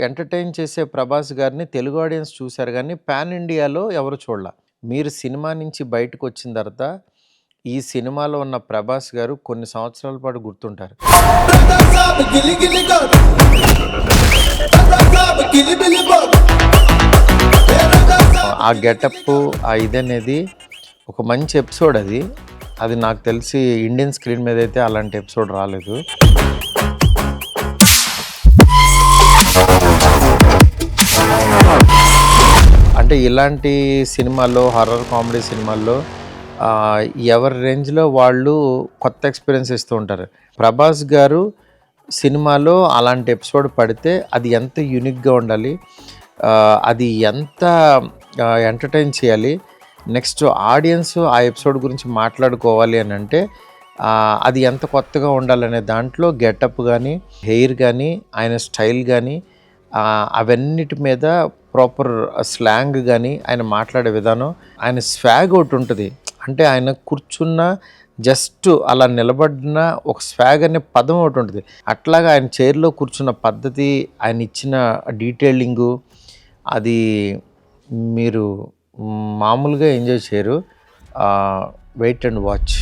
Entertain చేసే 'ప్రభాస్' గారిని Telugu audience చూసారు గానీ, పాన్ ఇండియాలో ఎవరు చూడల. మీరు సినిమా నుంచి బయటకొచ్చిన తర్వాత, ఈ సినిమాలో ఉన్న 'ప్రభాస్' గారు కొన్ని సంవత్సరాల పాటు గుర్తుంటారు. ఆ గెటప్పు, ఆ ఇదనేది ఒక మంచి ఎపిసోడ్ అది. అది నాకు తెలిసి ఇండియన్ స్క్రీన్ మీదైతే అలాంటి ఎపిసోడ్ రాలేదు. అంటే ఇలాంటి సినిమాల్లో, హారర్ కామెడీ సినిమాల్లో ఎవరి రేంజ్‌లో వాళ్ళు కొత్త ఎక్స్‌పీరియన్స్ ఇస్తూ ఉంటారు. 'ప్రభాస్' గారు సినిమాలో అలాంటి ఎపిసోడ్ పడితే అది ఎంత యూనిక్‌గా ఉండాలి, అది ఎంత ఎంటర్‌టైన్ చేయాలి, నెక్స్ట్ ఆడియన్స్ ఆ ఎపిసోడ్ గురించి మాట్లాడుకోవాలి అనంటే అది ఎంత కొత్తగా ఉండాలనే దాంట్లో గెటప్ కానీ, హెయిర్ కానీ, ఆయన స్టైల్ కానీ, అవన్నిటి మీద ప్రాపర్ స్లాంగ్ కానీ, ఆయన మాట్లాడే విధానం, ఆయన స్వాగ్ ఒకటి ఉంటుంది. అంటే ఆయన కూర్చున్న జస్ట్ అలా నిలబడిన ఒక స్వాగ్ అనే పదం ఒకటి ఉంటుంది. అట్లాగా ఆయన చైర్లో కూర్చున్న పద్ధతి, ఆయన ఇచ్చిన డీటెయిలింగు, అది మీరు మామూలుగా ఎంజాయ్ చేయరు. Wait and watch.